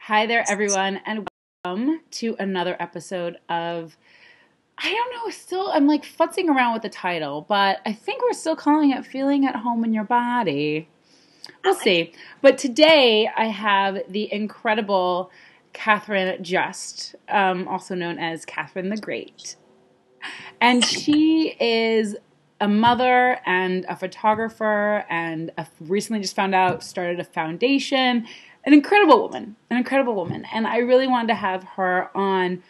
Hi there, everyone, and welcome to another episode of, I don't know, I'm like futzing around with the title, but I think we're still calling it Feeling at Home in Your Body. We'll see. But today I have the incredible Catharine Just, also known as Catherine the Great. And she is a mother and a photographer and recently just found out started a foundation. An incredible woman, an incredible woman. And I really wanted to have her on.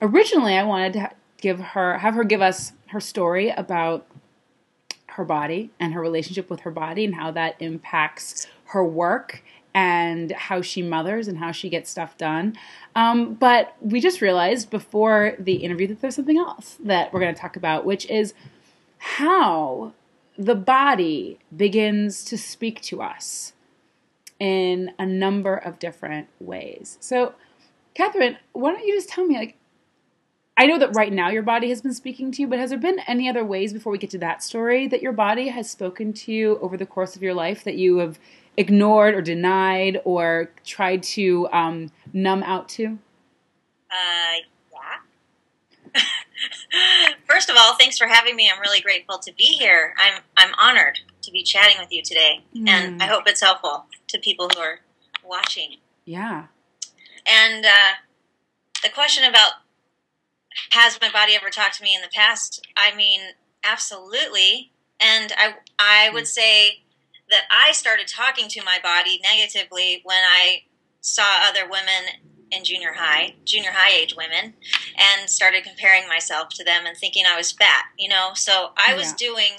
Originally, I wanted to have her give us her story about her body and her relationship with her body and how that impacts her work and how she mothers and how she gets stuff done. But we just realized before the interview that there's something else that we're going to talk about, which is how the body begins to speak to us in a number of different ways. So, Catharine, why don't you just tell me, I know that right now your body has been speaking to you, but has there been any other ways before we get to that story that your body has spoken to you over the course of your life that you have ignored or denied or tried to numb out to? Yeah. First of all, thanks for having me. I'm really grateful to be here. I'm honored to be chatting with you today, and I hope it's helpful to people who are watching. Yeah. And the question about has my body ever talked to me in the past? I mean, absolutely. And I would say that I started talking to my body negatively when I saw other women in junior high age women, and started comparing myself to them and thinking I was fat, So I was doing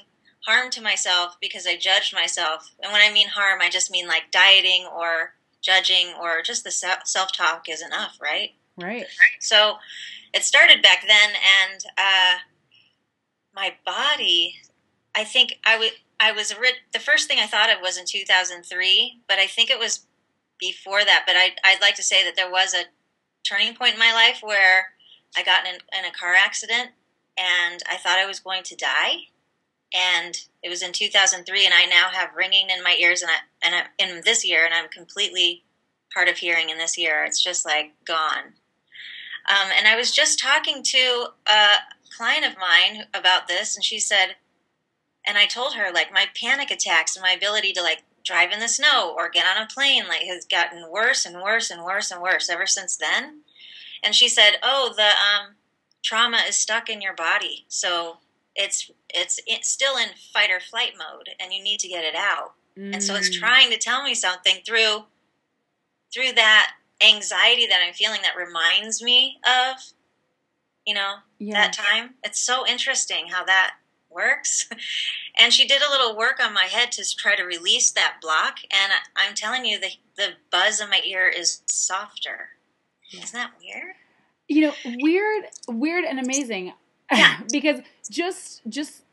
harm to myself because I judged myself. And when I mean harm, I just mean like dieting or judging, or just the self-talk is enough, right? Right. So it started back then, and my body, I think the first thing I thought of was in 2003, but I think it was before that. But I'd like to say that there was a turning point in my life where I got in a car accident, and I thought I was going to die. And it was in 2003, and I now have ringing in my ears, and I'm in this year, and I'm completely hard of hearing in this year. It's just like gone. And I was just talking to a client of mine about this, and she said, and I told her, my panic attacks and my ability to drive in the snow or get on a plane has gotten worse and worse and worse and worse ever since then. And she said, oh, the trauma is stuck in your body, so it's still in fight or flight mode, and you need to get it out. And so it's trying to tell me something through that anxiety that I'm feeling that reminds me of, that time. It's so interesting how that works. And she did a little work on my head to try to release that block. And I'm telling you, the buzz in my ear is softer. Yeah. Isn't that weird? Weird and amazing. Yeah. Because just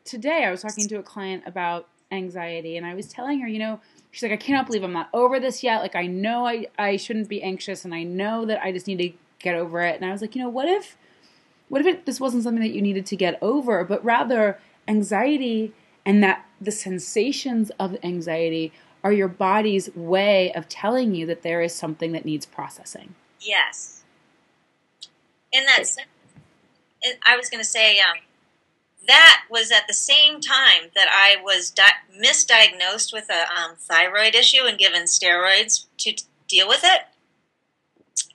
today I was talking to a client about anxiety, and I was telling her, she's like, I cannot believe I'm not over this yet. I know I shouldn't be anxious, and I know that I just need to get over it. And I was like, what if this wasn't something that you needed to get over, but rather anxiety and that the sensations of anxiety are your body's way of telling you that there is something that needs processing. Yes. In that sense, I was going to say, that was at the same time that I was misdiagnosed with a thyroid issue and given steroids to deal with it.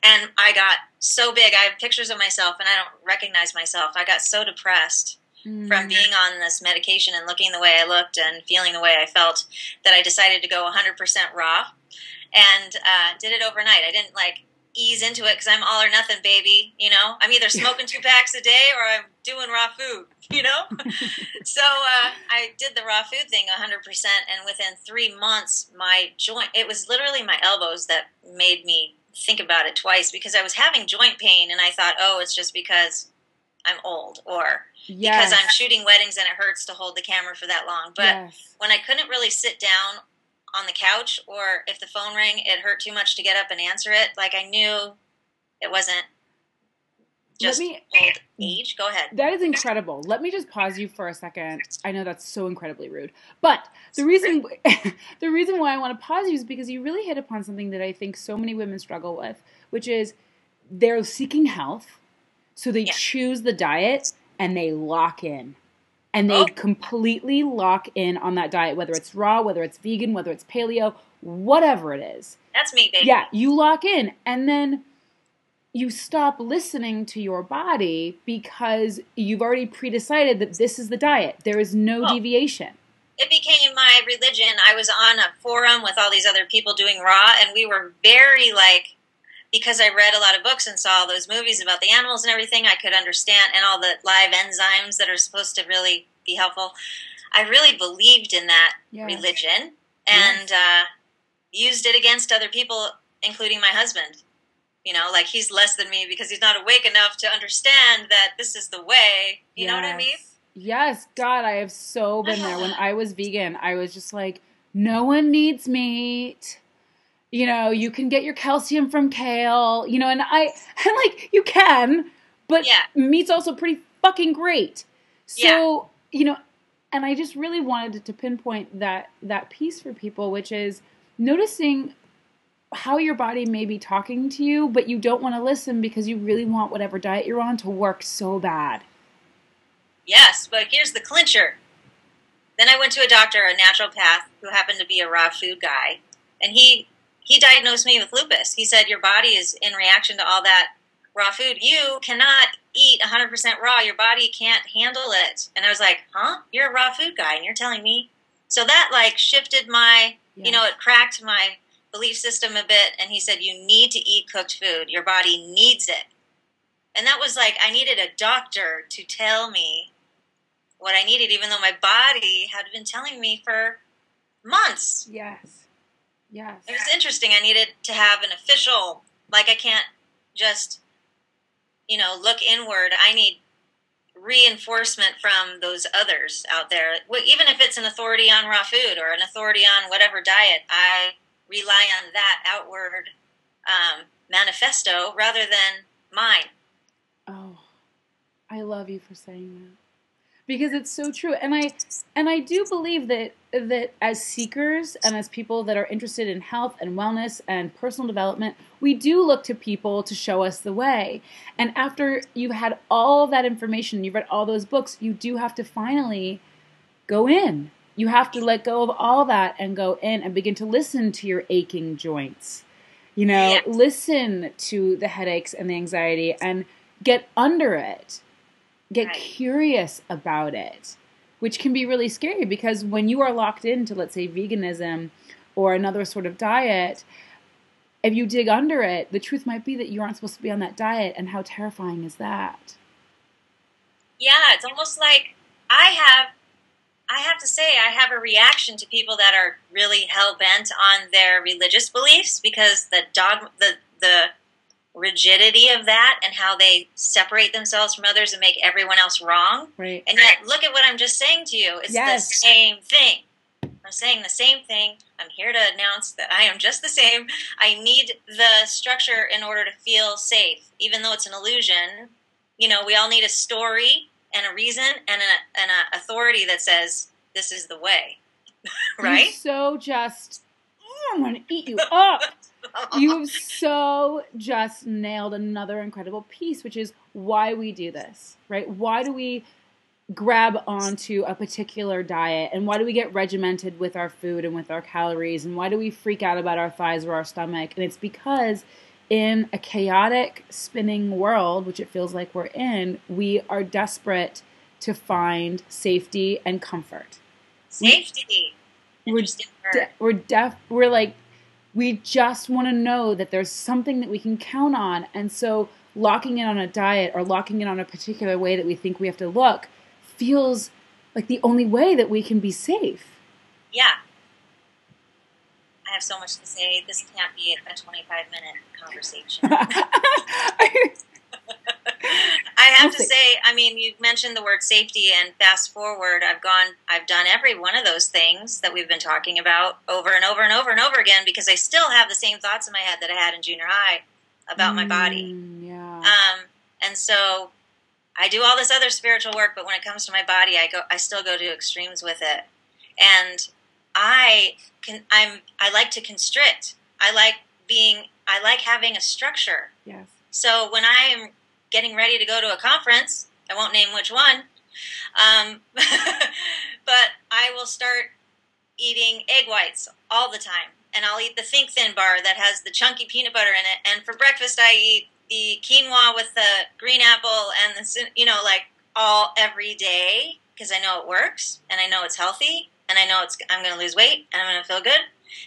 And I got so big. I have pictures of myself, and I don't recognize myself. I got so depressed from being on this medication and looking the way I looked and feeling the way I felt that I decided to go 100% raw, and did it overnight. I didn't ease into it because I'm all or nothing, baby. I'm either smoking 2 packs a day or I'm doing raw food. So I did the raw food thing 100%, and within 3 months, my joint, it was literally my elbows that made me think about it twice, because I was having joint pain, and I thought, oh, it's just because I'm old, or because I'm shooting weddings and it hurts to hold the camera for that long. But when I couldn't really sit down on the couch, or if the phone rang, it hurt too much to get up and answer it, I knew it wasn't just old age. Go ahead. That is incredible. Let me just pause you for a second. I know that's so incredibly rude, but the reason why I want to pause you is because you really hit upon something that I think so many women struggle with, which is they're seeking health, so they choose the diet and they lock in. And they completely lock in on that diet, whether it's raw, whether it's vegan, whether it's paleo, whatever it is. That's me, baby. Yeah, you lock in. And then you stop listening to your body because you've already pre-decided that this is the diet. There is no deviation. It became my religion. I was on a forum with all these other people doing raw, and we were very because I read a lot of books and saw all those movies about the animals and everything, I could understand, and all the live enzymes that are supposed to really be helpful. I really believed in that religion and used it against other people, including my husband. You know, he's less than me because he's not awake enough to understand that this is the way. You know what I mean? Yes. God, I have so been there. When I was vegan, I was just like, no one needs meat. You know, you can get your calcium from kale, you know, and you can, but meat's also pretty fucking great. So, you know, and I just really wanted to pinpoint that piece for people, which is noticing how your body may be talking to you, but you don't want to listen because you really want whatever diet you're on to work so bad. Yes, but here's the clincher. Then I went to a doctor, a naturopath, who happened to be a raw food guy, and he diagnosed me with lupus. He said, your body is in reaction to all that raw food. You cannot eat 100% raw. Your body can't handle it. And I was like, huh? You're a raw food guy and you're telling me? So that shifted my, it cracked my belief system a bit. And he said, you need to eat cooked food. Your body needs it. And that was I needed a doctor to tell me what I needed, even though my body had been telling me for months. Yes. Yes. It was interesting. I needed to have an official, I can't just, look inward. I need reinforcement from those others out there. Even if it's an authority on raw food or an authority on whatever diet, I rely on that outward manifesto rather than mine. Oh, I love you for saying that. Because it's so true. And I do believe that as seekers and as people that are interested in health and wellness and personal development, we do look to people to show us the way. And after you've had all of that information, you've read all those books, you do have to finally go in. You have to let go of all that and go in and begin to listen to your aching joints. Listen to the headaches and the anxiety and get under it. Get curious about it, which can be really scary because when you are locked into, let's say, veganism or another sort of diet, if you dig under it, the truth might be that you aren't supposed to be on that diet, and how terrifying is that? Yeah, it's almost like I have to say I have a reaction to people that are really hell-bent on their religious beliefs because the rigidity of that and how they separate themselves from others and make everyone else wrong. Right. And yet, look at what I'm just saying to you. It's the same thing. I'm saying the same thing. I'm here to announce that I am just the same. I need the structure in order to feel safe, even though it's an illusion. We all need a story and a reason and an authority that says this is the way. Right? So just, I'm going to eat you up. You've so just nailed another incredible piece, which is why we do this, right? Why do we grab onto a particular diet, and why do we get regimented with our food and with our calories, and why do we freak out about our thighs or our stomach? And it's because in a chaotic, spinning world, which it feels like we're in, we are desperate to find safety and comfort. Safety. We just want to know that there's something that we can count on. And so locking in on a diet or locking in on a particular way that we think we have to look feels like the only way that we can be safe. Yeah. I have so much to say. This can't be a 25-minute conversation. I have to say, you mentioned the word safety, and fast forward, I've done every one of those things that we've been talking about over and over and over and over again because I still have the same thoughts in my head that I had in junior high about my body. Yeah. And so I do all this other spiritual work, but when it comes to my body, I still go to extremes with it. And I like to constrict. I like having a structure. Yes. So when I am getting ready to go to a conference, I won't name which one, but I will start eating egg whites all the time. And I'll eat the Think Thin bar that has the chunky peanut butter in it. And for breakfast, I eat the quinoa with the green apple and every day, because I know it works and I know it's healthy and I know I'm going to lose weight and I'm going to feel good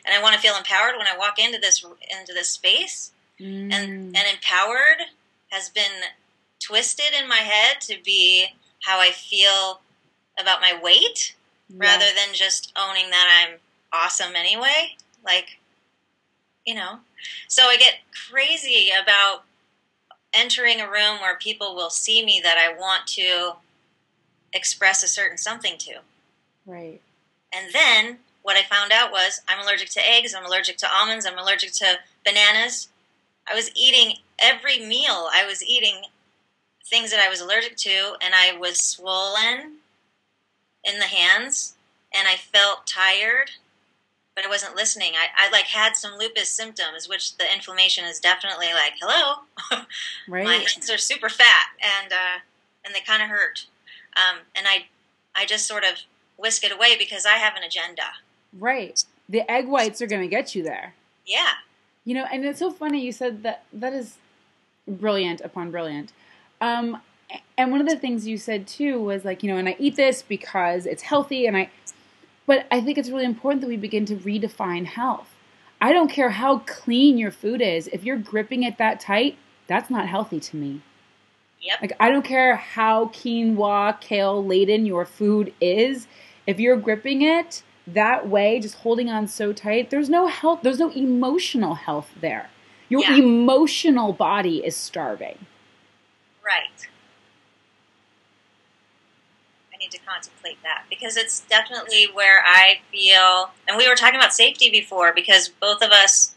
and I want to feel empowered when I walk into this space. And empowered has been twisted in my head to be how I feel about my weight, rather than just owning that I'm awesome anyway. So I get crazy about entering a room where people will see me that I want to express a certain something to. Right. And then what I found out was I'm allergic to eggs, I'm allergic to almonds, I'm allergic to bananas. I was eating every meal. I was eating things that I was allergic to, and I was swollen in the hands, and I felt tired, but I wasn't listening. I had some lupus symptoms, which the inflammation is definitely hello. Right. My hands are super fat, and they kind of hurt. And I just sort of whisk it away because I have an agenda. Right. The egg whites are going to get you there. Yeah. And it's so funny you said that. That is brilliant upon brilliant. And one of the things you said too was and I eat this because it's healthy, but I think it's really important that we begin to redefine health. I don't care how clean your food is. If you're gripping it that tight, that's not healthy to me. Yep. I don't care how quinoa, kale laden your food is. If you're gripping it that way, just holding on so tight, there's no health. There's no emotional health there. Your emotional body is starving. Right. I need to contemplate that because it's definitely where I feel, and we were talking about safety before because both of us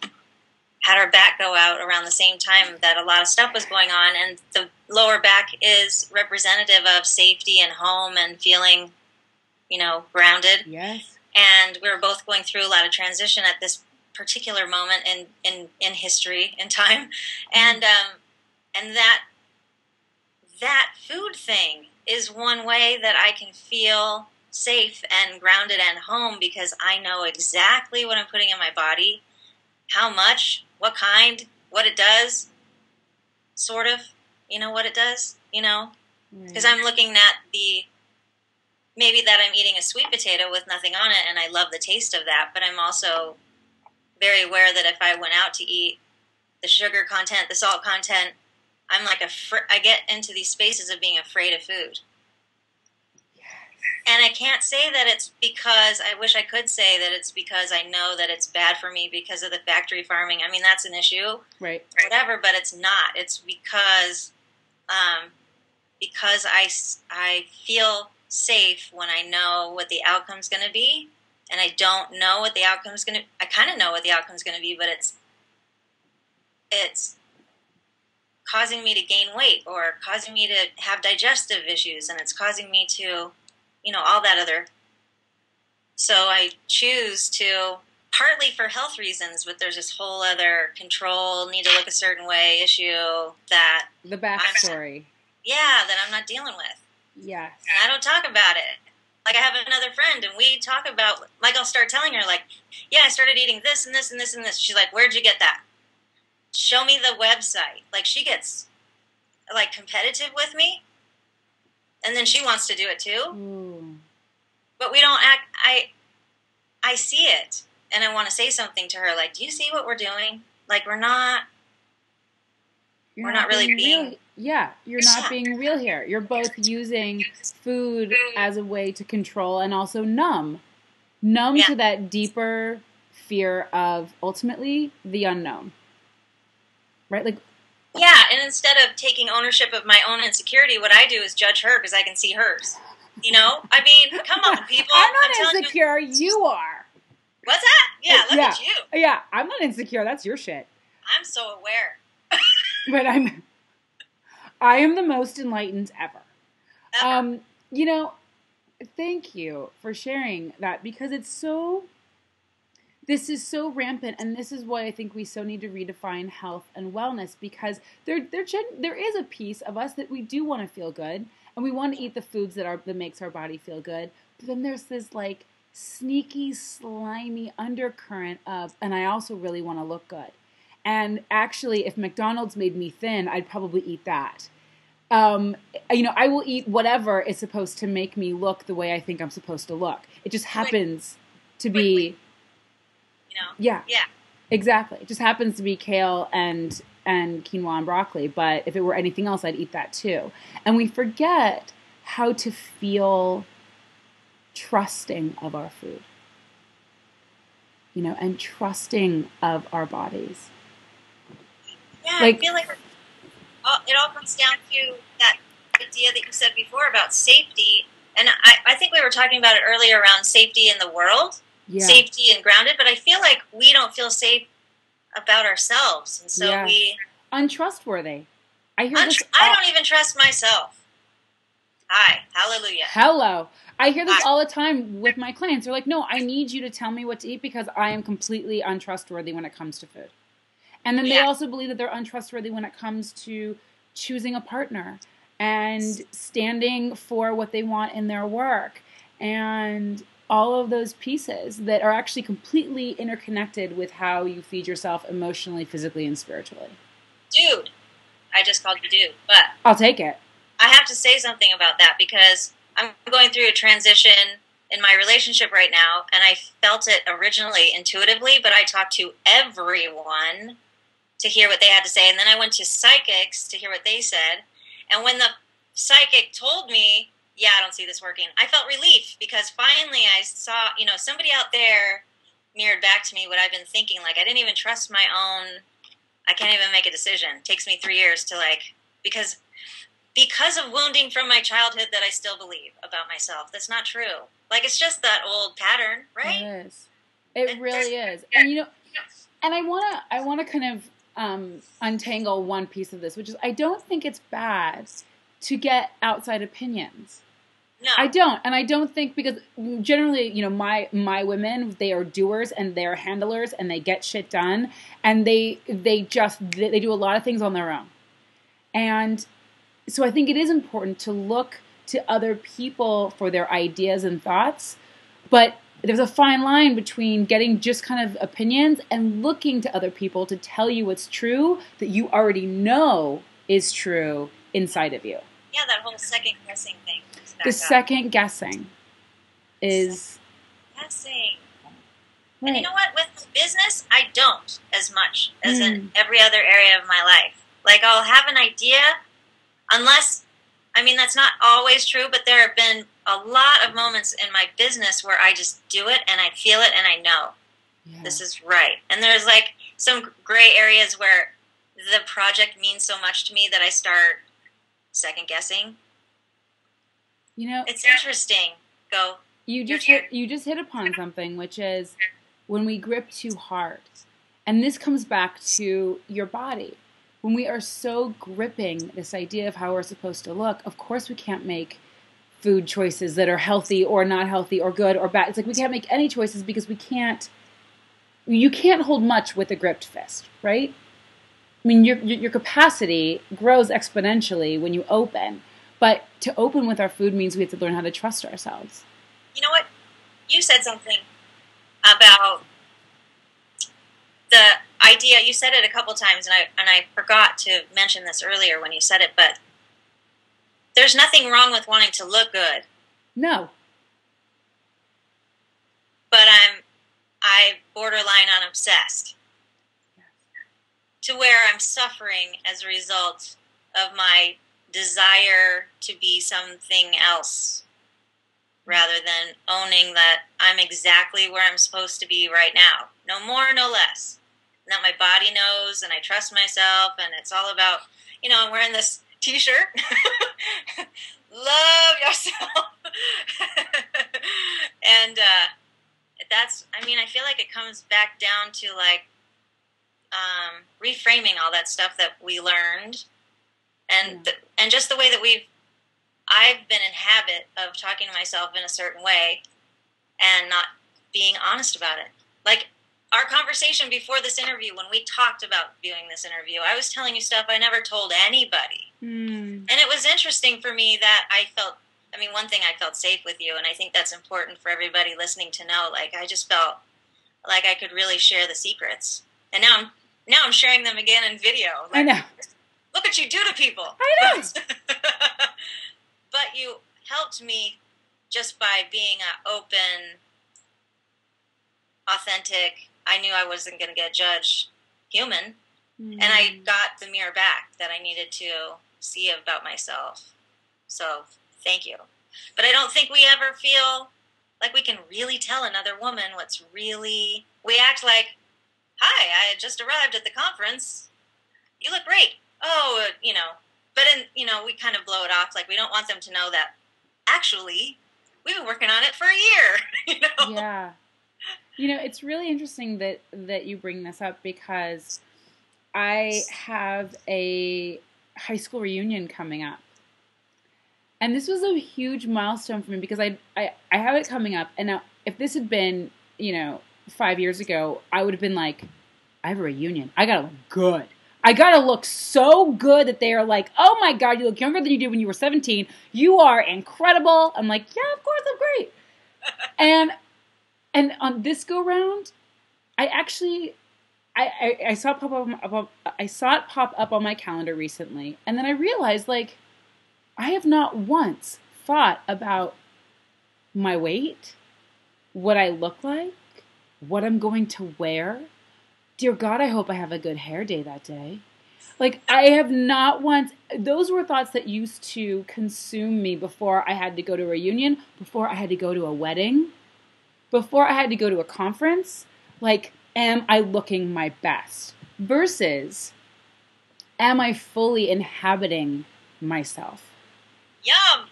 had our back go out around the same time that a lot of stuff was going on, and the lower back is representative of safety and home and feeling, grounded. Yes. And we were both going through a lot of transition at this particular moment in history, in time, and that food thing is one way that I can feel safe and grounded and home because I know exactly what I'm putting in my body, how much, what kind, what it does, sort of, what it does, because I'm looking at maybe that I'm eating a sweet potato with nothing on it and I love the taste of that, but I'm also very aware that if I went out to eat the sugar content, the salt content, I'm I get into these spaces of being afraid of food. Yes. And I can't say that it's because, I wish I could say that it's because I know that it's bad for me because of the factory farming. I mean, that's an issue. Right. Or whatever, but it's not. It's because I feel safe when I know what the outcome's going to be, and I don't know what the outcome's going to. I kind of know what the outcome's going to be, but it's causing me to gain weight or causing me to have digestive issues, and it's causing me to, all that other. So I choose to, partly for health reasons, but there's this whole other control, need to look a certain way issue that the backstory. That I'm not dealing with. Yes. And I don't talk about it. I have another friend, and we talk about, I'll start telling her, I started eating this and this and this and this. She's like, where'd you get that? Show me the website. She gets, competitive with me. And then she wants to do it too. Ooh. But we don't act, I see it. And I want to say something to her, do you see what we're doing? We're not really being real. Yeah, you're not being real here. You're both using food as a way to control and also numb to that deeper fear of ultimately the unknown. Right? And instead of taking ownership of my own insecurity, what I do is judge her because I can see hers. I mean, come on, people. I'm not insecure. You are. What's that? Yeah, look at you. Yeah, I'm not insecure. That's your shit. I'm so aware. But I am the most enlightened ever. Ever. You know, thank you for sharing that, because this is so rampant, and this is why I think we so need to redefine health and wellness, because there is a piece of us that we do want to feel good, and we want to eat the foods that makes our body feel good. But then there's this like sneaky, slimy undercurrent of, and I also really want to look good. And actually, if McDonald's made me thin, I'd probably eat that. I will eat whatever is supposed to make me look the way I think I'm supposed to look. It just happens to be, yeah, exactly. It just happens to be kale and quinoa and broccoli. But if it were anything else, I'd eat that too. And we forget how to feel trusting of our food, and trusting of our bodies. Yeah, I feel like it all comes down to that idea that you said before about safety. And I think we were talking about it earlier around safety in the world, safety and grounded. But I feel like we don't feel safe about ourselves. And so untrustworthy. I don't even trust myself. Hi, hallelujah. Hello. I hear this all the time with my clients. They're like, no, I need you to tell me what to eat because I am completely untrustworthy when it comes to food. And then they also believe that they're untrustworthy when it comes to choosing a partner and standing for what they want in their work and all of those pieces that are actually completely interconnected with how you feed yourself emotionally, physically, and spiritually. Dude. I just called you dude, but I'll take it. I have to say something about that because I'm going through a transition in my relationship right now, and I felt it originally intuitively, but I talked to everyone to hear what they had to say, and then I went to psychics to hear what they said, and when the psychic told me, I don't see this working, I felt relief because finally I saw, somebody out there mirrored back to me what I've been thinking. Like, I didn't even trust my own, I can't even make a decision. It takes me 3 years to because of wounding from my childhood that I still believe about myself. That's not true. Like, it's just that old pattern, right? It is. It really is. And, and I want to kind of untangle one piece of this, which is I don't think it's bad to get outside opinions. No. I don't. And I don't think, because generally, my women, they are doers and they're handlers and they get shit done and they do a lot of things on their own. And so I think it is important to look to other people for their ideas and thoughts, but there's a fine line between getting just kind of opinions and looking to other people to tell you what's true that you already know is true inside of you. Yeah, that whole second guessing thing. The second guessing is... Guessing. Right. And you know what? With business, I don't as much as in every other area of my life. Like, I'll have an idea, unless... that's not always true, but there have been a lot of moments in my business where I just do it and I feel it and I know this is right. And there's some gray areas where the project means so much to me that I start second guessing. It's interesting. Go. You just hit upon something, which is when we grip too hard. And this comes back to your body. When we are so gripping this idea of how we're supposed to look, of course we can't make food choices that are healthy or not healthy or good or bad. It's like we can't make any choices because you can't hold much with a gripped fist, right? Your capacity grows exponentially when you open, but to open with our food means we have to learn how to trust ourselves. You know what? You said something about the idea, you said it a couple times, and I forgot to mention this earlier when you said it, but there's nothing wrong with wanting to look good. No. But I borderline on obsessed. To where I'm suffering as a result of my desire to be something else, rather than owning that I'm exactly where I'm supposed to be right now. No more, no less. And that my body knows, and I trust myself, and it's all about, I'm wearing this t-shirt. Love yourself. And that's, I feel like it comes back down to reframing all that stuff that we learned and just the way that I've been in habit of talking to myself in a certain way and not being honest about it. Like our conversation before this interview, when we talked about doing this interview, I was telling you stuff I never told anybody. And it was interesting for me that one thing, I felt safe with you, and I think that's important for everybody listening to know. Like, I just felt like I could really share the secrets. And now I'm sharing them again in video. Like, I know. Look what you do to people. I know. But you helped me just by being open, authentic. I knew I wasn't going to get judged, human. And I got the mirror back that I needed to see about myself. So thank you. But I don't think we ever feel like we can really tell another woman what's really... We act like, hi, I had just arrived at the conference. You look great. Oh, But we kind of blow it off. Like, we don't want them to know that, actually, we've been working on it for a year. Yeah. It's really interesting that you bring this up, because I have a high school reunion coming up. And this was a huge milestone for me, because I have it coming up. And now, if this had been, 5 years ago, I would have been like, I have a reunion. I got to look good. I got to look so good that they are like, oh my God, you look younger than you did when you were 17. You are incredible. I'm like, yeah, of course, I'm great. And on this go round, I actually, I saw it pop up on my calendar recently. And then I realized, like, I have not once thought about my weight, what I look like, what I'm going to wear. Dear God, I hope I have a good hair day that day. Like, I have not once... Those were thoughts that used to consume me before I had to go to a reunion, before I had to go to a wedding, before I had to go to a conference. Like, am I looking my best? Versus, am I fully inhabiting myself? Yum!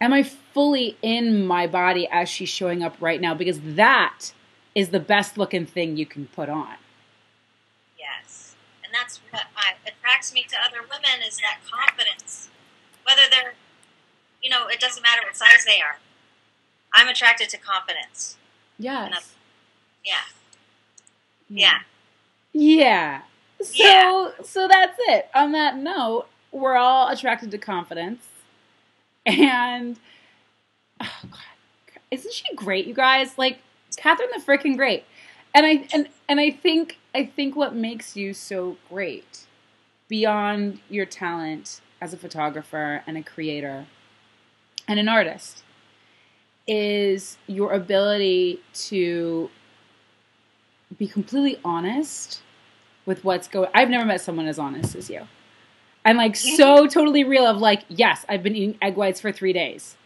Am I fully in my body as she's showing up right now? Because that is the best looking thing you can put on. Yes. And that's what attracts me to other women, is that confidence. Whether they're, it doesn't matter what size they are. I'm attracted to confidence. Yes. Yeah. So that's it. On that note, we're all attracted to confidence. And, oh God, isn't she great, you guys? Like, Catharine the freaking great. And I think what makes you so great, beyond your talent as a photographer and a creator and an artist, is your ability to be completely honest with what's going. I've never met someone as honest as you. I'm like so totally real of like, yes, I've been eating egg whites for 3 days.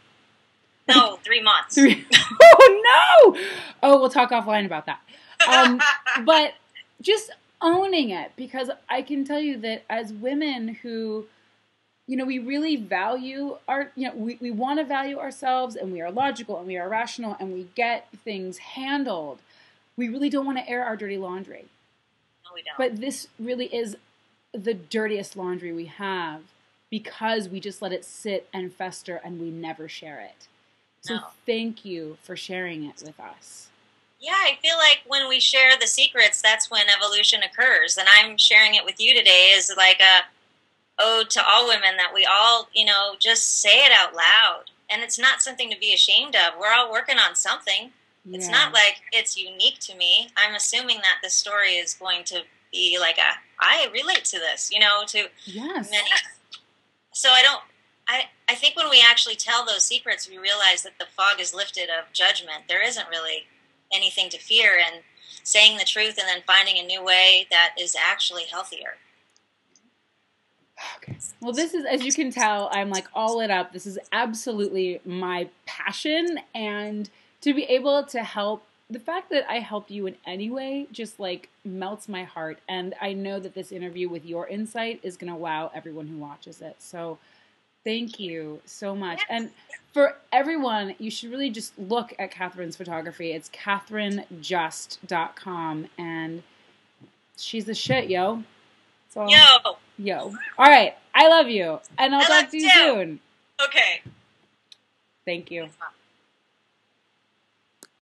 No, 3 months. Oh, no! Oh, we'll talk offline about that. But just owning it, because I can tell you that as women who, we really value we want to value ourselves, and we are logical and we are rational and we get things handled. We really don't want to air our dirty laundry. No, we don't. But this really is the dirtiest laundry we have, because we just let it sit and fester and we never share it. So thank you for sharing it with us. Yeah, I feel like when we share the secrets, that's when evolution occurs. And I'm sharing it with you today as like a ode to all women, that we all, just say it out loud. And it's not something to be ashamed of. We're all working on something. Yeah. It's not like it's unique to me. I'm assuming that this story is going to be like I relate to this, to yes. many. So I think when we actually tell those secrets, we realize that the fog is lifted of judgment. There isn't really anything to fear, and saying the truth and then finding a new way that is actually healthier. Okay. Well, this is, as you can tell, I'm like all lit up. This is absolutely my passion, and to be able to help, the fact that I helped you in any way just like melts my heart. And I know that this interview with your insight is going to wow everyone who watches it. So thank you so much. And for everyone, you should really just look at Catharine's photography. It's CatharineJust.com, and she's the shit, yo. So, yo. All right. I love you. And I'll talk to you soon. Okay. Thank you.